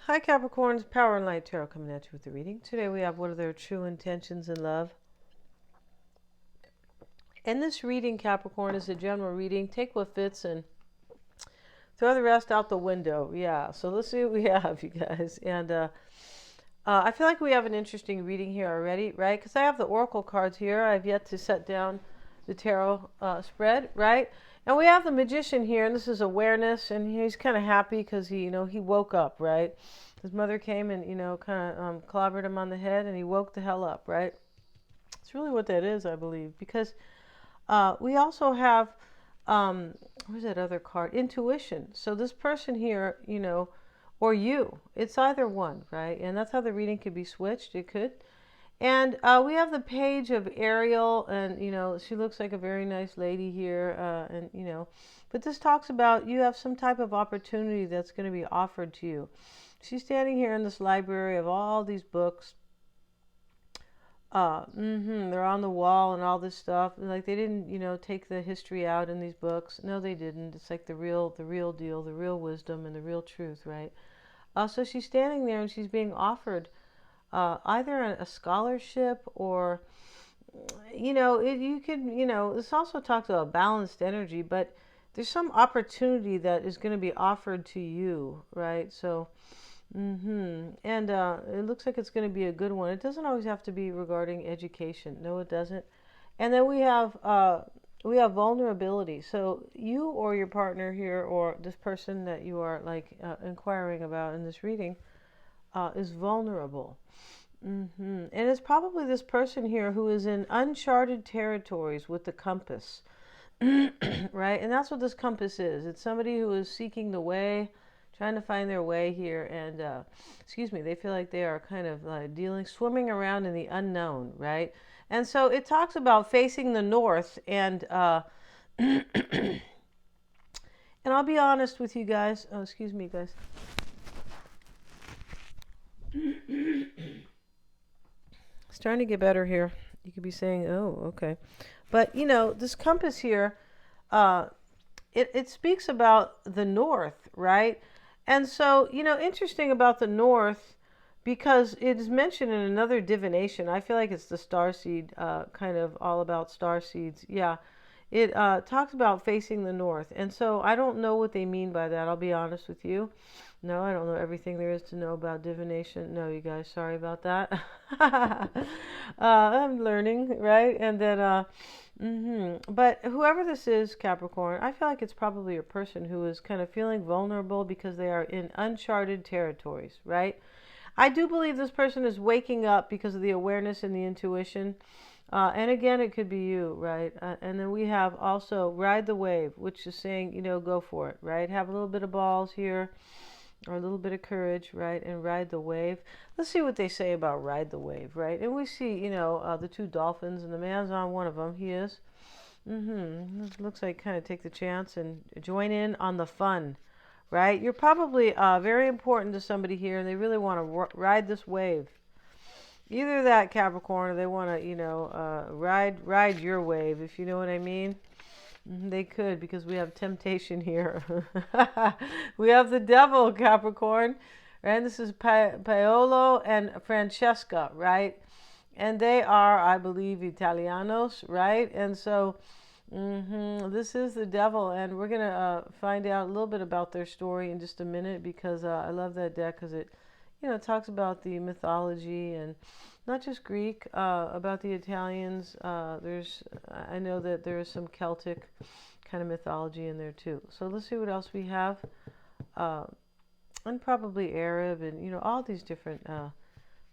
Hi Capricorns, Power and Light Tarot coming at you with the reading. Today we have what are their true intentions in love. And this reading, Capricorn, is a general reading. Take what fits and throw the rest out the window. Yeah, so let's see what we have, you guys. And I feel like we have an interesting reading here already, right? Because I have the Oracle cards here. I've yet to set down the tarot spread, right? And we have the Magician here, and this is awareness, and he's kind of happy because he woke up, right? His mother came and kind of clobbered him on the head, and he woke the hell up, right? It's really what that is, I believe, because we also have where's that other card? Intuition. So this person here, or you, it's either one, right? And that's how the reading could be switched. It could. And we have the page of Ariel, and she looks like a very nice lady here, but this talks about you have some type of opportunity that's going to be offered to you. She's standing here in this library of all these books. They're on the wall and all this stuff. Like they didn't, take the history out in these books. No, they didn't. It's like the real deal, the real wisdom, and the real truth, right? So she's standing there and she's being offered either a scholarship or, you could, this also talks about balanced energy, but there's some opportunity that is going to be offered to you, right? So, and it looks like it's going to be a good one. It doesn't always have to be regarding education. No, it doesn't. And then we have vulnerability. So you or your partner here, or this person that you are inquiring about in this reading, is vulnerable. And it's probably this person here who is in uncharted territories with the compass, right? And that's what this compass is. It's somebody who is seeking the way, trying to find their way here, and they feel like they are kind of swimming around in the unknown, right? And so it talks about facing the north, and and I'll be honest with you guys. Oh, excuse me, guys. Starting to get better here. You could be saying, "Oh, okay," but this compass here, uh, it speaks about the north, right? And so, interesting about the north because it is mentioned in another divination. I feel like it's the star seed, kind of all about star seeds. Yeah, it talks about facing the north, and so I don't know what they mean by that. I'll be honest with you. No, I don't know everything there is to know about divination. No, you guys, sorry about that. I'm learning, right? And then, but whoever this is, Capricorn, I feel like it's probably a person who is kind of feeling vulnerable because they are in uncharted territories, right? I do believe this person is waking up because of the awareness and the intuition. And again, it could be you, right? And then we have also ride the wave, which is saying, go for it, right? Have a little bit of balls here or a little bit of courage, right? And ride the wave. Let's see what they say about ride the wave, right? And we see, the two dolphins, and the man's on one of them. He is. Looks like kind of take the chance and join in on the fun, right? You're probably very important to somebody here, and they really want to ride this wave. Either that, Capricorn, or they want to, ride your wave, if you know what I mean. They could, because we have temptation here. We have the devil, Capricorn, right? This is Paolo and Francesca, right? And they are, I believe, Italianos, right? And so this is the devil, and we're going to find out a little bit about their story in just a minute, because I love that deck because it, talks about the mythology, and not just Greek, about the Italians. I know that there is some Celtic kind of mythology in there too. So let's see what else we have. And probably Arab, and, all these different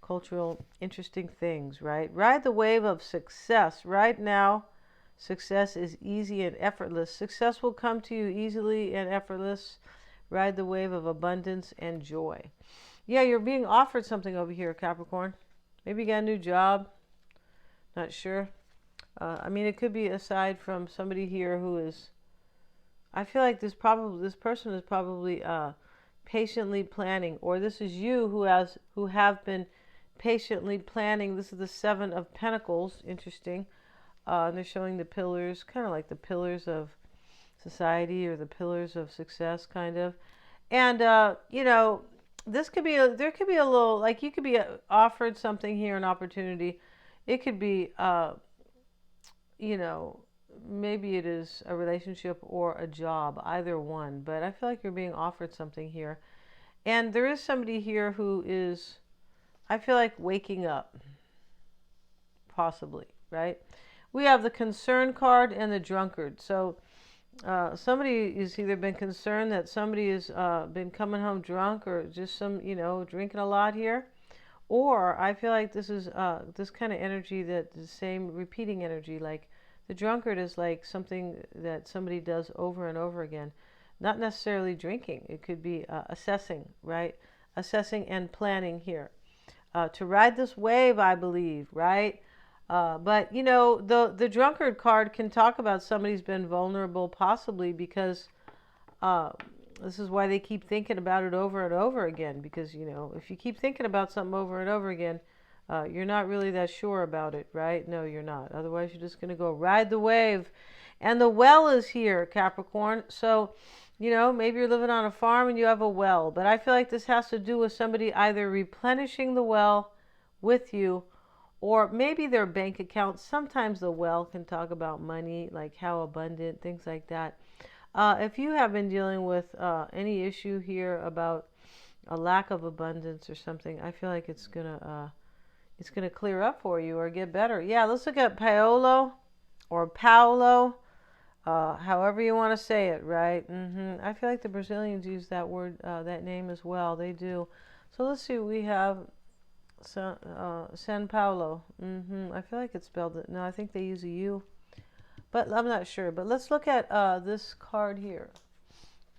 cultural interesting things, right? Ride the wave of success. Right now, success is easy and effortless. Success will come to you easily and effortless. Ride the wave of abundance and joy. Yeah, you're being offered something over here, Capricorn. Maybe you got a new job. Not sure. It could be aside from somebody here who is. I feel like this person is probably patiently planning, or this is you who have been patiently planning. This is the Seven of Pentacles. Interesting. And they're showing the pillars, kind of like the pillars of society or the pillars of success, kind of. And this could be there could be a little, like, you could be offered something here, an opportunity. It could be, you know, maybe it is a relationship or a job, either one. But I feel like you're being offered something here. And there is somebody here who is, I feel like, waking up, possibly, right? We have the concern card and the drunkard. So somebody has either been concerned that somebody has been coming home drunk, or just some, drinking a lot here. Or I feel like this is this kind of energy, that the same repeating energy, like the drunkard is like something that somebody does over and over again. Not necessarily drinking. It could be assessing, right? Assessing and planning here. To ride this wave, I believe, right? But the drunkard card can talk about somebody's been vulnerable, possibly because uh, this is why they keep thinking about it over and over again. Because if you keep thinking about something over and over again, you're not really that sure about it, right? No, you're not. Otherwise, you're just going to go ride the wave. And the well is here, Capricorn. So, maybe you're living on a farm and you have a well. But I feel like this has to do with somebody either replenishing the well with you, or maybe their bank account. Sometimes the well can talk about money, like how abundant, things like that. If you have been dealing with any issue here about a lack of abundance or something, I feel like it's gonna clear up for you or get better. Yeah, let's look at Paolo or Paolo, however you want to say it, right? I feel like the Brazilians use that word, that name as well. They do. So let's see. We have San Paulo. I feel like it's spelled. No, I think they use a U, but I'm not sure. But let's look at this card here,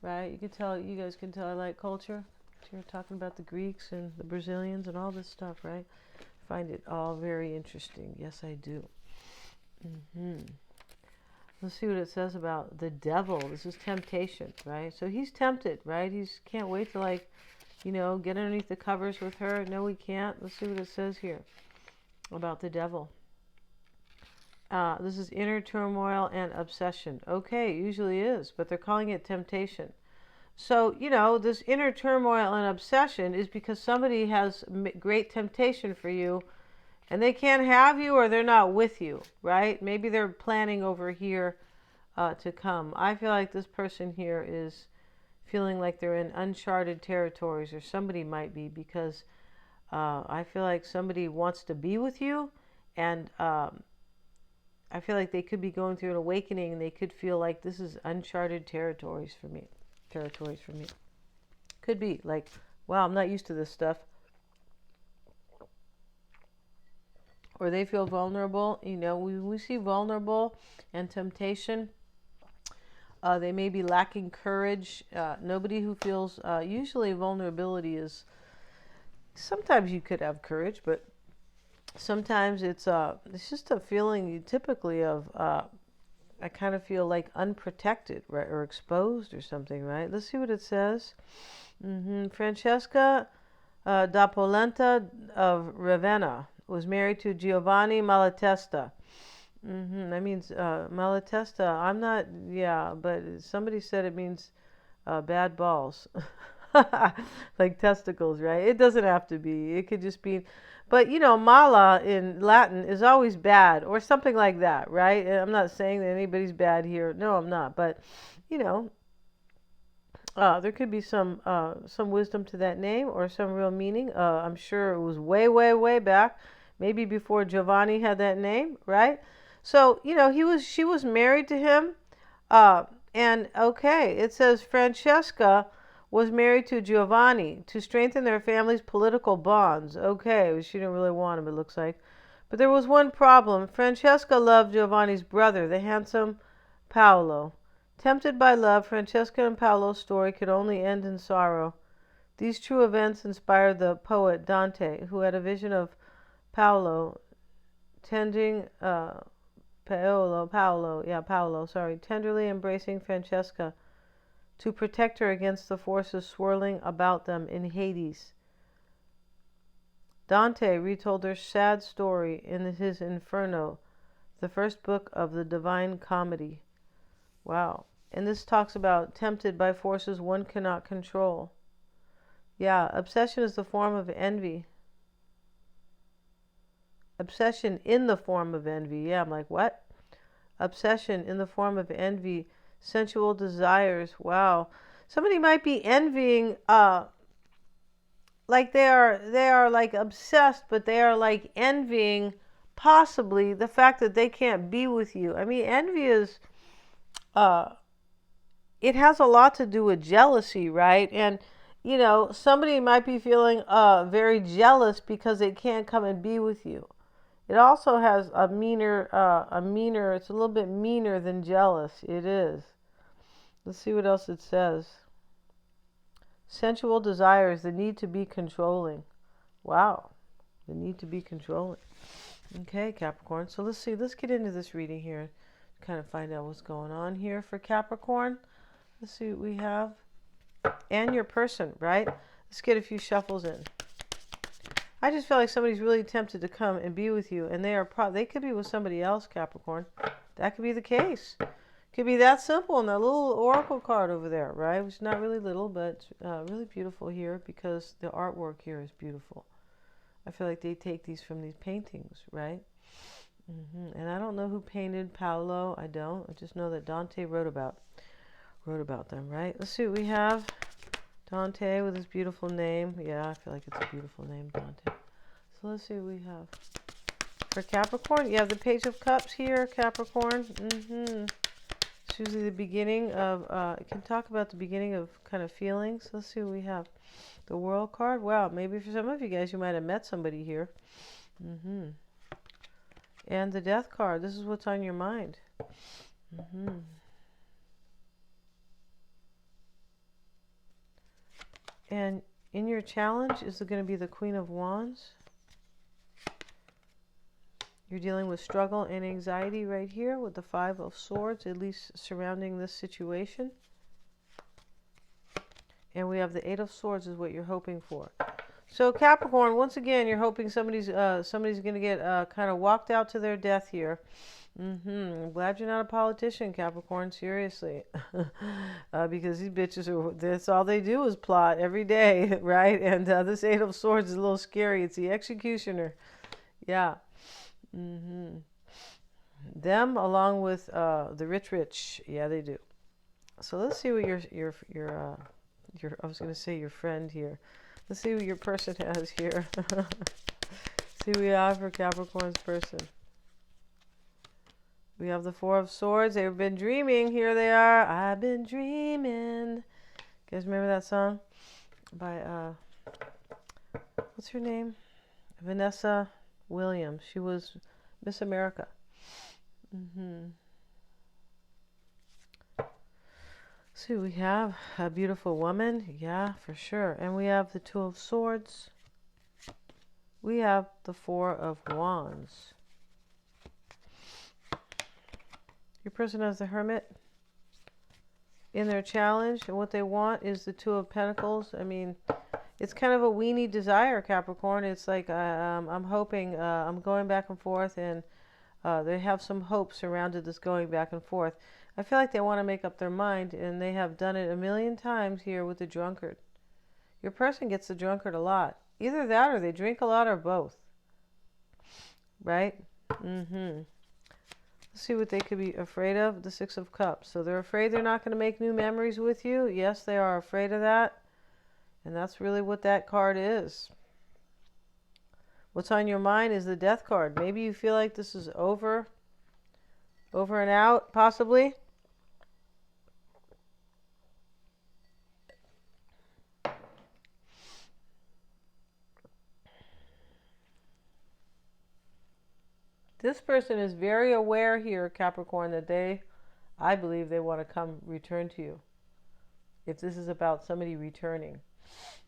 right? You can tell. You guys can tell I like culture. You're talking about the Greeks and the Brazilians and all this stuff, right? Find it all very interesting. Yes, I do. Let's see what it says about the devil. This is temptation, right? So he's tempted, right? He's can't wait to, like, get underneath the covers with her. No, we can't. Let's see what it says here about the devil. This is inner turmoil and obsession. Okay, it usually is, but they're calling it temptation. So, this inner turmoil and obsession is because somebody has great temptation for you, and they can't have you, or they're not with you, right? Maybe they're planning over here to come. I feel like this person here is feeling like they're in uncharted territories, or somebody might be, because I feel like somebody wants to be with you, and I feel like they could be going through an awakening, and they could feel like this is uncharted territories for me. Could be like, wow, I'm not used to this stuff. Or they feel vulnerable. We see vulnerable and temptation. They may be lacking courage. Nobody who feels, usually vulnerability is, sometimes you could have courage, but sometimes it's just a feeling typically of, I kind of feel like unprotected, right, or exposed or something, right? Let's see what it says. Francesca da Polenta of Ravenna was married to Giovanni Malatesta. That means Malatesta. I'm not, yeah, but somebody said it means bad balls. Like testicles, right? It doesn't have to be. It could just be. But mala in Latin is always bad, or something like that, right? I'm not saying that anybody's bad here. No, I'm not. But there could be some wisdom to that name, or some real meaning. I'm sure it was way, way, way back, maybe before Giovanni had that name, right? So she was married to him, and okay, it says Francesca was married to Giovanni to strengthen their family's political bonds. Okay, she didn't really want him, it looks like. But there was one problem. Francesca loved Giovanni's brother, the handsome Paolo. Tempted by love, Francesca and Paolo's story could only end in sorrow. These true events inspired the poet Dante, who had a vision of Paolo tenderly embracing Francesca to protect her against the forces swirling about them in Hades. Dante retold their sad story in his Inferno, the first book of the Divine Comedy. Wow. And this talks about tempted by forces one cannot control. Yeah, obsession is the form of envy. Obsession in the form of envy. Yeah, I'm like, what? Obsession in the form of envy, sensual desires. Wow. Somebody might be envying like they are like obsessed, but they are like envying possibly the fact that they can't be with you. I mean, envy is uh it has a lot to do with jealousy, right? And somebody might be feeling very jealous because they can't come and be with you. It also has a meaner, it's a little bit meaner than jealous. It is. Let's see what else it says. Sensual desires, the need to be controlling. Wow. The need to be controlling. Okay, Capricorn. So let's see. Let's get into this reading here. Kind of find out what's going on here for Capricorn. Let's see what we have. And your person, right? Let's get a few shuffles in. I just feel like somebody's really tempted to come and be with you, and they could be with somebody else, Capricorn. That could be the case. Could be that simple. And that little oracle card over there, right? Which is not really little, but really beautiful here because the artwork here is beautiful. I feel like they take these from these paintings, right? And I don't know who painted Paolo. I don't. I just know that Dante wrote about them, right? Let's see what we have. Dante with his beautiful name. Yeah, I feel like it's a beautiful name, Dante. So let's see what we have. For Capricorn, you have the Page of Cups here, Capricorn. It's usually the beginning of, it can talk about the beginning of kind of feelings. Let's see what we have. The World card. Wow, maybe for some of you guys, you might have met somebody here. And the Death card. This is what's on your mind. And in your challenge, is it going to be the Queen of Wands? You're dealing with struggle and anxiety right here with the Five of Swords, at least surrounding this situation. And we have the Eight of Swords is what you're hoping for. So Capricorn, once again, you're hoping somebody's going to get kind of walked out to their death here. I'm glad you're not a politician, Capricorn, seriously. Because these bitches that's all they do is plot every day, right? And this Eight of Swords is a little scary. It's the executioner. Yeah. Them along with the rich. Yeah, they do. So let's see what your I was going to say your friend here. Let's see what your person has here. See what we have for Capricorn's person. We have the Four of Swords. They've been dreaming. Here they are. I've been dreaming. You guys remember that song? By, what's her name? Vanessa Williams. She was Miss America. See, we have a beautiful woman. Yeah, for sure. And we have the Two of Swords. We have the Four of Wands. Your person has the Hermit in their challenge, and what they want is the Two of Pentacles. I mean, it's kind of a weenie desire, Capricorn. It's like I'm hoping, I'm going back and forth, and they have some hope surrounded this going back and forth. I feel like they want to make up their mind, and they have done it a million times here with the drunkard. Your person gets the drunkard a lot. Either that or they drink a lot or both. Right? Let's see what they could be afraid of. The Six of Cups. So they're afraid they're not going to make new memories with you. Yes, they are afraid of that. And that's really what that card is. What's on your mind is the Death card. Maybe you feel like this is over and out, possibly. This person is very aware here, Capricorn, that I believe they want to return to you. If this is about somebody returning.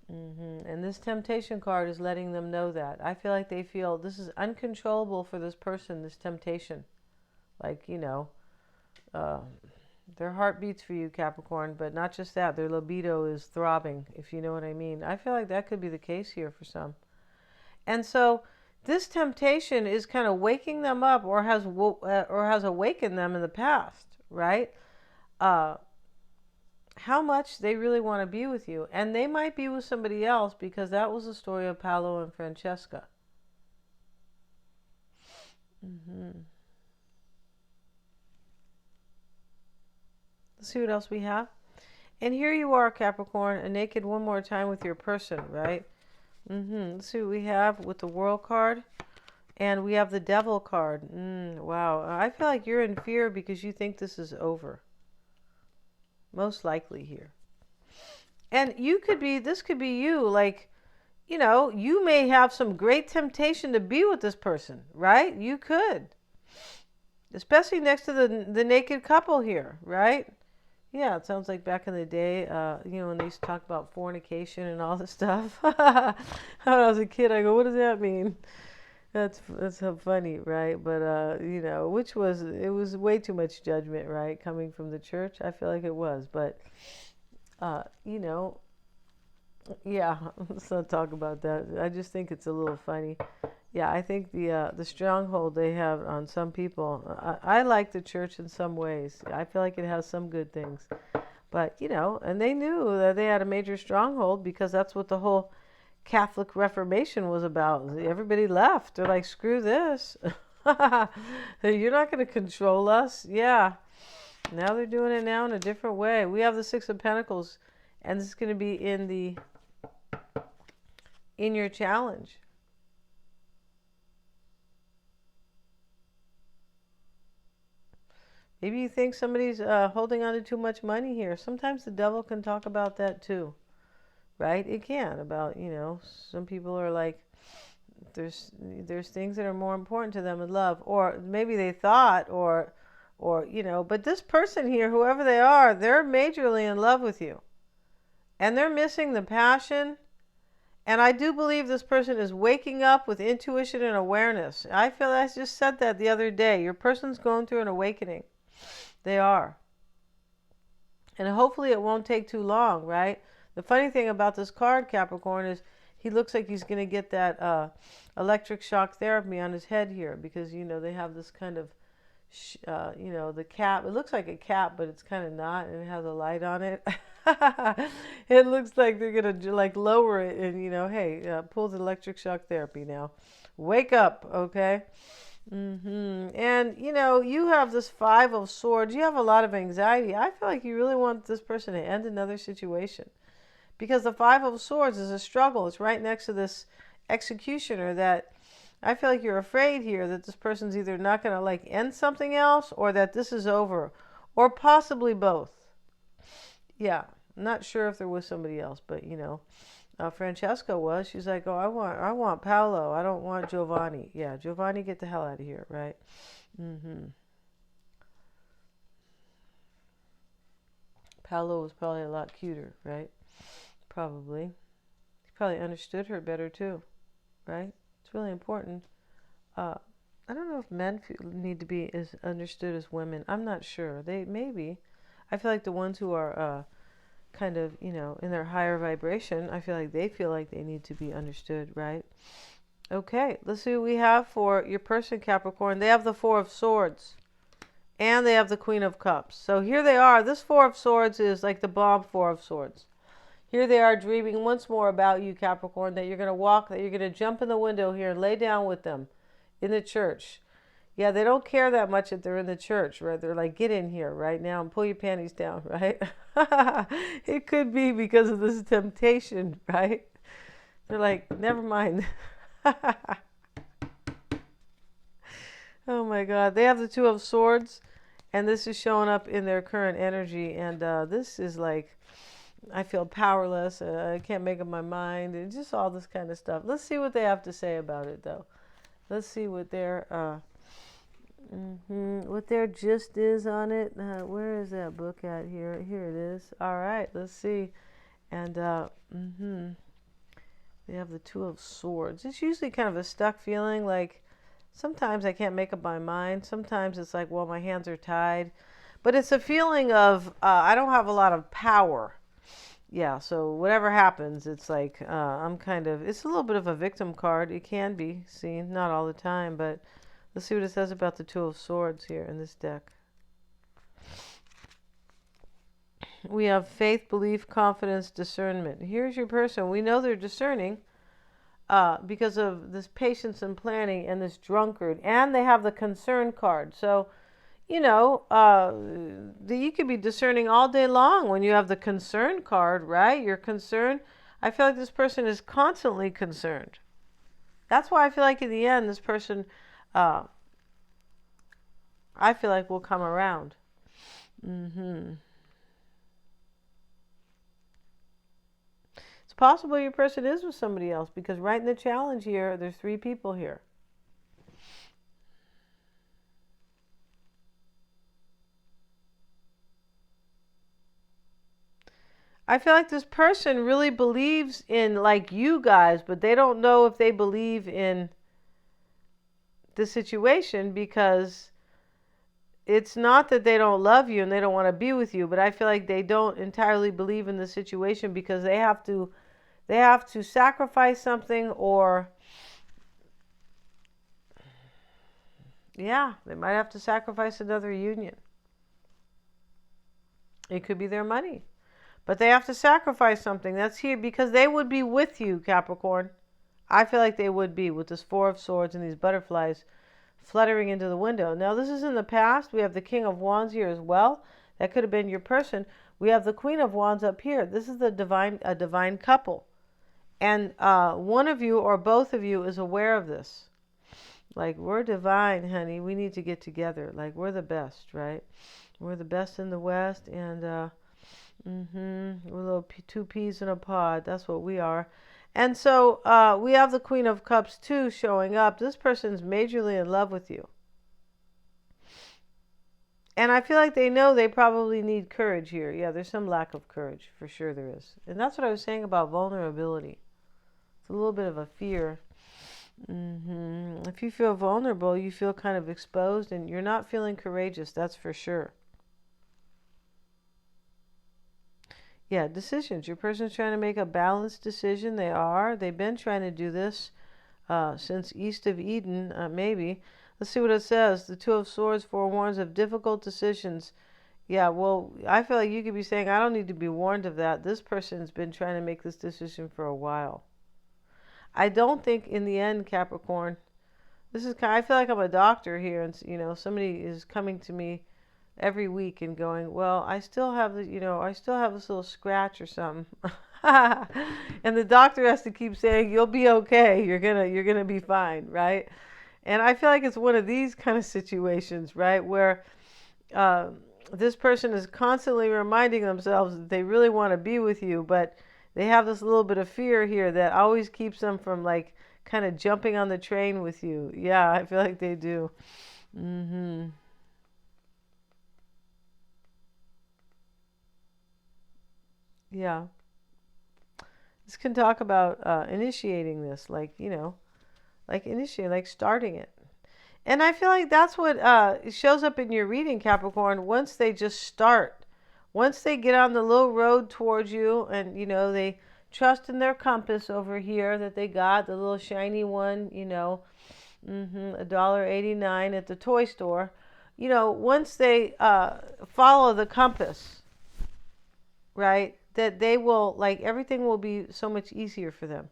And this Temptation card is letting them know that. I feel like they feel this is uncontrollable for this person, this temptation. Like, their heart beats for you, Capricorn, but not just that. Their libido is throbbing, if you know what I mean. I feel like that could be the case here for some. And so this temptation is kind of waking them up, or has awakened them in the past, right? how much they really want to be with you. And they might be with somebody else, because that was the story of Paolo and Francesca. Hmm. Let's see what else we have. And here you are, Capricorn, a naked one more time with your person, right? Let's see what we have with the World card. And we have the Devil card. Wow. I feel like you're in fear because you think this is over. Most likely here. And this could be you. Like, you may have some great temptation to be with this person, right? You could. Especially next to the naked couple here, right? Yeah, it sounds like back in the day, when they used to talk about fornication and all this stuff. When I was a kid, I go, what does that mean? That's so funny, right? But it was way too much judgment, right? Coming from the church, I feel like it was. But uh, you know, yeah, let's not talk about that. I just think it's a little funny. Yeah, I think the stronghold they have on some people. I like the church in some ways. I feel like it has some good things, but and they knew that they had a major stronghold, because that's what the whole Catholic Reformation was about. Everybody left. They're like, screw this. You're not going to control us. Yeah. Now they're doing it now in a different way. We have the Six of Pentacles, and this is going to be in your challenge. Maybe you think somebody's holding on to too much money here. Sometimes the devil can talk about that too, right? It can. About, some people are like, there's things that are more important to them in love, or maybe they thought, but this person here, whoever they are, they're majorly in love with you, and they're missing the passion. And I do believe this person is waking up with intuition and awareness. I feel I just said that the other day. Your person's going through an awakening. They are. And hopefully it won't take too long, right? The funny thing about this card, Capricorn, is he looks like he's going to get that electric shock therapy on his head here, because, they have this kind of, the cap. It looks like a cap, but it's kind of not, and it has a light on it. It looks like they're going to like lower it and, hey, pull the electric shock therapy now. Wake up, okay? And, you have this Five of Swords. You have a lot of anxiety. I feel like you really want this person to end another situation, because the Five of Swords is a struggle. It's right next to this Executioner, that I feel like you're afraid here that this person's either not going to like end something else, or that this is over, or possibly both. Yeah, I'm not sure if there was somebody else, but Francesca was. She's like, oh, I want Paolo. I don't want Giovanni. Yeah, Giovanni, get the hell out of here, right? Paolo was probably a lot cuter, right? Probably. He probably understood her better too, right? It's really important. Uh, I don't know if men need to be as understood as women. I'm not sure. They maybe. I feel like the ones who are kind of, in their higher vibration, I feel like they feel like they need to be understood, right? Okay, let's see what we have for your person, Capricorn. They have the Four of Swords, and they have the Queen of Cups. So here they are. This Four of Swords is like the bomb Four of Swords. Here they are dreaming once more about you, Capricorn, that you're going to walk, that you're going to jump in the window here and lay down with them in the church. Yeah, they don't care that much if they're in the church, right? They're like, get in here right now and pull your panties down, right? It could be because of this temptation, right? They're like, never mind. Oh my God. They have the Two of Swords, and this is showing up in their current energy. And this is like, I feel powerless. I can't make up my mind. And just all this kind of stuff. Let's see what they have to say about it, though. Let's see what what their gist is on it. Where is that book at? Here it is. All right, let's see. And they have the Two of Swords. It's usually kind of a stuck feeling, like sometimes I can't make up my mind. Sometimes it's like, well, my hands are tied. But it's a feeling of I don't have a lot of power. Yeah, so whatever happens, it's like it's a little bit of a victim card. It can be seen, not all the time, but let's see what it says about the Two of Swords here in this deck. We have faith, belief, confidence, discernment. Here's your person. We know they're discerning because of this patience and planning and this drunkard. And they have the concern card. So, you could be discerning all day long when you have the concern card, right? You're concerned. I feel like this person is constantly concerned. That's why I feel like in the end, this person, uh, I feel like will come around. Mm-hmm. It's possible your person is with somebody else because right in the challenge here, there's 3 people here. I feel like this person really believes in like you guys, but they don't know if they believe in the situation because it's not that they don't love you and they don't want to be with you, but I feel like they don't entirely believe in the situation because they have to sacrifice something or yeah, they might have to sacrifice another union. It could be their money. But they have to sacrifice something. That's here because they would be with you, Capricorn. I feel like they would be with this 4 of Swords and these butterflies fluttering into the window. Now, this is in the past. We have the King of Wands here as well. That could have been your person. We have the Queen of Wands up here. This is a divine couple. And one of you or both of you is aware of this. Like, we're divine, honey. We need to get together. Like, we're the best, right? We're the best in the West. And, we're little 2 peas in a pod. That's what we are. And so we have the Queen of Cups too showing up. This person's majorly in love with you. And I feel like they know they probably need courage here. Yeah, there's some lack of courage. For sure there is. And that's what I was saying about vulnerability. It's a little bit of a fear. If you feel vulnerable, you feel kind of exposed and you're not feeling courageous. That's for sure. Yeah, decisions. Your person's trying to make a balanced decision. They are. They've been trying to do this since East of Eden, maybe. Let's see what it says. The 2 of Swords forewarns of difficult decisions. Yeah, well, I feel like you could be saying, I don't need to be warned of that. This person's been trying to make this decision for a while. I don't think in the end, Capricorn, this is kind of, I feel like I'm a doctor here and, somebody is coming to me every week and going, well, I still have I still have this little scratch or something. And the doctor has to keep saying, you'll be okay. You're gonna be fine, right? And I feel like it's one of these kind of situations, right, where this person is constantly reminding themselves that they really want to be with you, but they have this little bit of fear here that always keeps them from like kind of jumping on the train with you. Yeah, I feel like they do. Yeah. This can talk about initiating this, like initiating, like starting it. And I feel like that's what shows up in your reading, Capricorn. Once they just start, once they get on the little road towards you and, they trust in their compass over here that they got, the little shiny one, $1.89 at the toy store. Once they follow the compass, right, that they will, like, everything will be so much easier for them.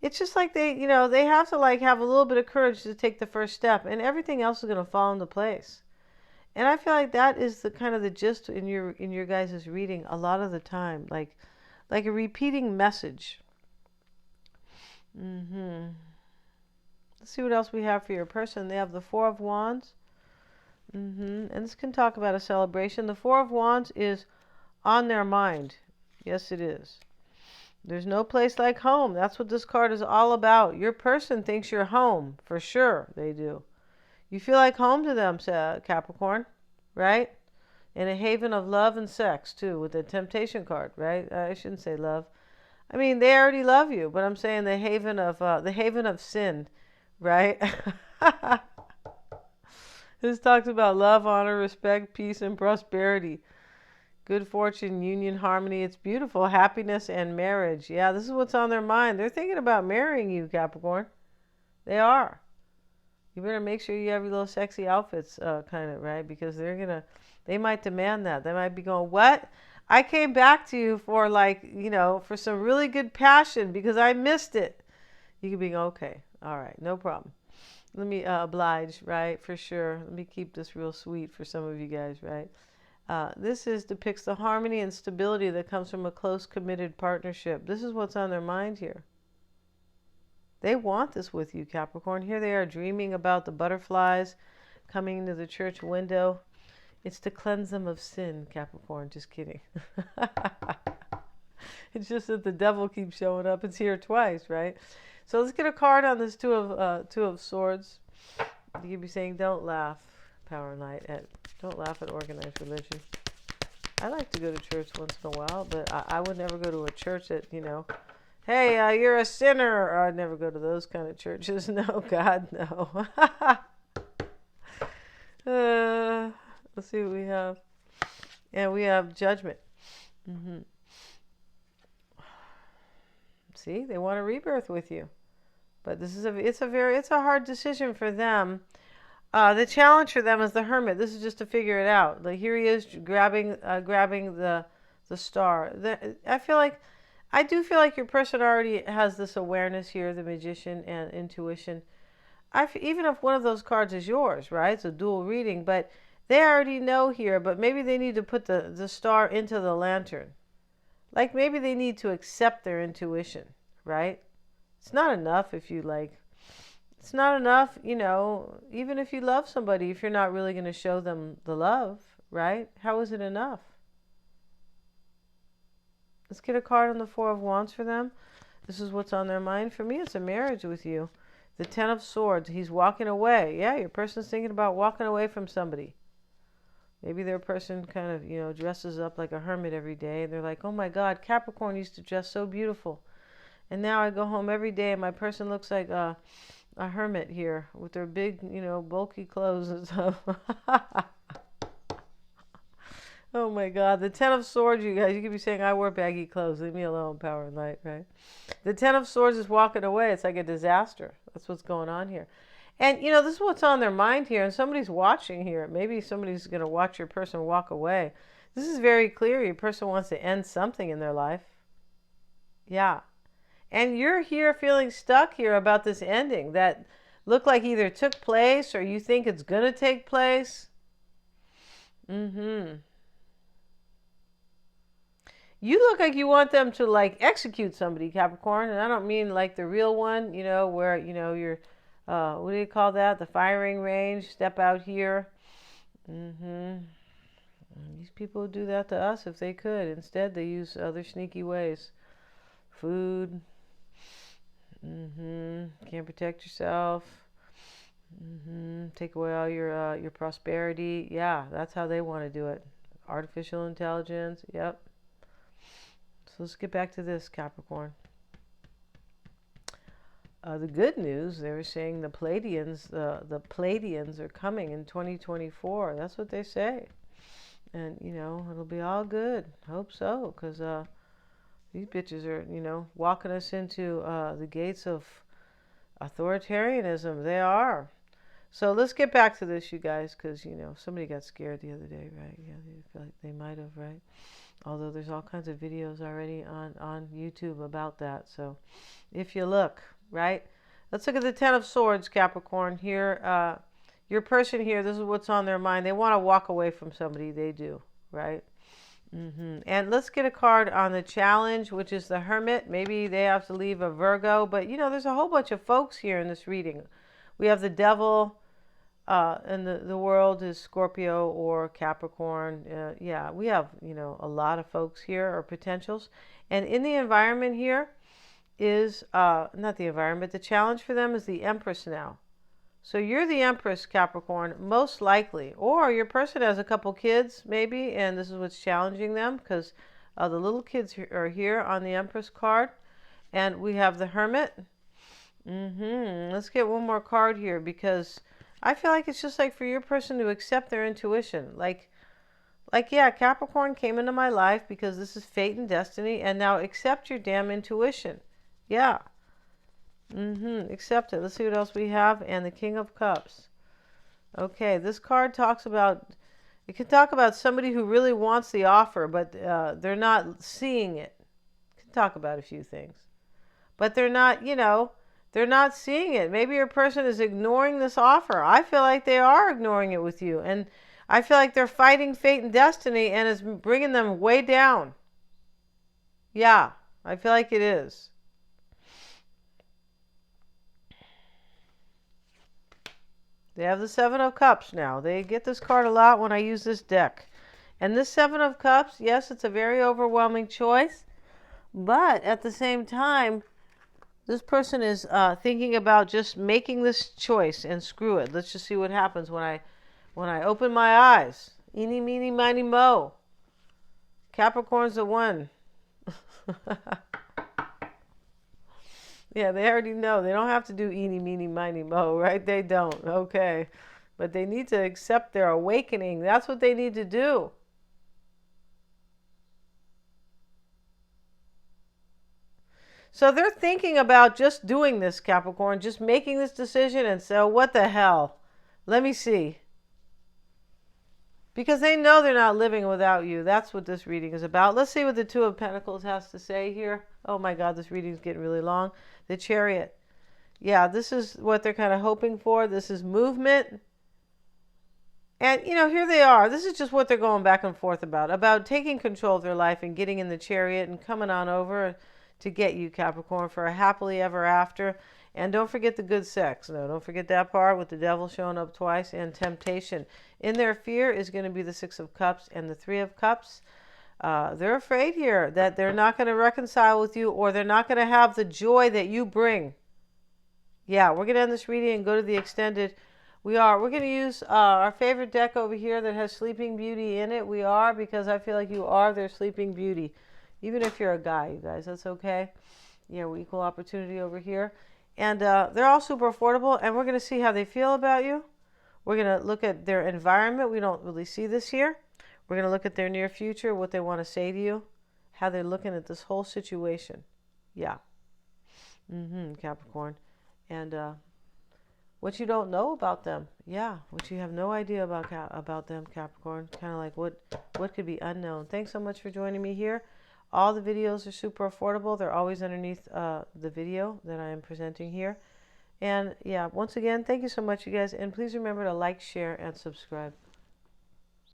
It's just like they have to like have a little bit of courage to take the first step and everything else is going to fall into place. And I feel like that is the kind of the gist in your guys' reading a lot of the time, like a repeating message. Let's see what else we have for your person. They have the 4 of Wands. And this can talk about a celebration. The 4 of Wands is on their mind. Yes, it is. There's no place like home. That's what this card is all about. Your person thinks you're home. For sure, they do. You feel like home to them, Capricorn, right? In a haven of love and sex, too, with the temptation card, right? I shouldn't say love. I mean, they already love you, but I'm saying the haven of sin, right? This talks about love, honor, respect, peace, and prosperity. Good fortune, union, harmony. It's beautiful. Happiness and marriage. Yeah, this is what's on their mind. They're thinking about marrying you, Capricorn. They are. You better make sure you have your little sexy outfits, kind of, right? Because they might demand that. They might be going, what? I came back to you for like, for some really good passion because I missed it. You could be okay. All right, no problem. Let me oblige, right? For sure. Let me keep this real sweet for some of you guys, right? This depicts the harmony and stability that comes from a close, committed partnership. This is what's on their mind here. They want this with you, Capricorn. Here they are dreaming about the butterflies coming into the church window. It's to cleanse them of sin, Capricorn. Just kidding. It's just that the devil keeps showing up. It's here twice, right? So let's get a card on this Two of Swords. You could be saying, don't laugh, Power and Light. Don't laugh at organized religion. I like to go to church once in a while, but I would never go to a church that, hey, you're a sinner. Or I'd never go to those kind of churches. No, God, no. Let's see what we have. And we have Judgment. See, they want a rebirth with you. But this is it's a hard decision for them. The challenge for them is the Hermit. This is just to figure it out. Like here he is grabbing the star. I do feel like your person already has this awareness here, the Magician and intuition. Even if one of those cards is yours, right? It's a dual reading, but they already know here. But maybe they need to put the star into the lantern. Like maybe they need to accept their intuition, right? It's not enough if you it's not enough, even if you love somebody, if you're not really going to show them the love, right? How is it enough? Let's get a card on the Four of Wands for them. This is what's on their mind. For me, it's a marriage with you. The Ten of Swords. He's walking away. Yeah, your person's thinking about walking away from somebody. Maybe their person kind of, dresses up like a hermit every day. And they're like, oh my God, Capricorn used to dress so beautiful. And now I go home every day and my person looks like a hermit here with their big, bulky clothes and stuff. Oh my God. The Ten of Swords, you guys, you could be saying, I wear baggy clothes. Leave me alone, Power and Light, right? The Ten of Swords is walking away. It's like a disaster. That's what's going on here. And, this is what's on their mind here. And somebody's watching here. Maybe somebody's going to watch your person walk away. This is very clear. Your person wants to end something in their life. Yeah. And you're here feeling stuck here about this ending that looked like either took place or you think it's going to take place. You look like you want them to execute somebody, Capricorn. And I don't mean like the real one, where, you're, what do you call that? The firing range, step out here. These people do that to us if they could. Instead, they use other sneaky ways. Food. Can't protect yourself. Take away all your prosperity. Yeah, that's how they want to do it. Artificial intelligence. Yep. So let's get back to this, Capricorn. The good news, they were saying the Pleiadians are coming in 2024. That's what they say. And, it'll be all good. Hope so, because these bitches are, walking us into the gates of authoritarianism. They are. So let's get back to this, you guys, because, somebody got scared the other day, right? Yeah, they feel like they might have, right? Although there's all kinds of videos already on YouTube about that. So if you look, right? Let's look at the Ten of Swords, Capricorn. Here, your person here, this is what's on their mind. They want to walk away from somebody. They do, right? And let's get a card on the challenge, which is the Hermit. Maybe they have to leave a Virgo. But, there's a whole bunch of folks here in this reading. We have the Devil, and the world is Scorpio or Capricorn. Yeah, we have, a lot of folks here or potentials. And in the environment here is, not the environment, the challenge for them is the Empress now. So you're the Empress, Capricorn, most likely. Or your person has a couple kids, maybe, and this is what's challenging them because the little kids are here on the Empress card. And we have the Hermit. Let's get one more card here because I feel like it's just like for your person to accept their intuition. Like, yeah, Capricorn came into my life because this is fate and destiny, and now accept your damn intuition. Yeah. Accept it. Let's see what else we have. And the King of Cups. Okay, this card talks about You can talk about somebody who really wants the offer, but they're not seeing it. You can talk about a few things. But they're not, they're not seeing it. Maybe your person is ignoring this offer. I feel like they are ignoring it with you. And I feel like they're fighting fate and destiny and it's bringing them way down. Yeah, I feel like it is. They have the Seven of Cups now. They get this card a lot when I use this deck. And this Seven of Cups, yes, it's a very overwhelming choice. But at the same time, this person is thinking about just making this choice and screw it. Let's just see what happens when I open my eyes. Eeny, meeny, miny, mo. Capricorn's the one. Yeah, they already know. They don't have to do eeny, meeny, miny, mo, right? They don't. Okay. But they need to accept their awakening. That's what they need to do. So they're thinking about just doing this, Capricorn, just making this decision and so what the hell? Let me see. Because they know they're not living without you. That's what this reading is about. Let's see what the Two of Pentacles has to say here. Oh my God, this reading is getting really long. The Chariot. Yeah, this is what they're kind of hoping for. This is movement. And, here they are. This is just what they're going back and forth about taking control of their life and getting in the Chariot and coming on over to get you, Capricorn, for a happily ever after. And don't forget the good sex. No, don't forget that part with the devil showing up twice and temptation. In their fear is going to be the Six of Cups and the Three of Cups. They're afraid here that they're not going to reconcile with you or they're not going to have the joy that you bring. Yeah, we're going to end this reading and go to the extended. We're going to use our favorite deck over here that has Sleeping Beauty in it. We are, because I feel like you are their Sleeping Beauty. Even if you're a guy, you guys, that's okay. Yeah, we're equal opportunity over here. And they're all super affordable, and we're going to see how they feel about you. We're going to look at their environment. We don't really see this here. We're going to look at their near future, what they want to say to you, how they're looking at this whole situation. Yeah. Capricorn. And what you don't know about them. Yeah, what you have no idea about them, Capricorn. Kind of like what could be unknown. Thanks so much for joining me here. All the videos are super affordable. They're always underneath the video that I am presenting here. And yeah, once again, thank you so much, you guys. And please remember to like, share, and subscribe.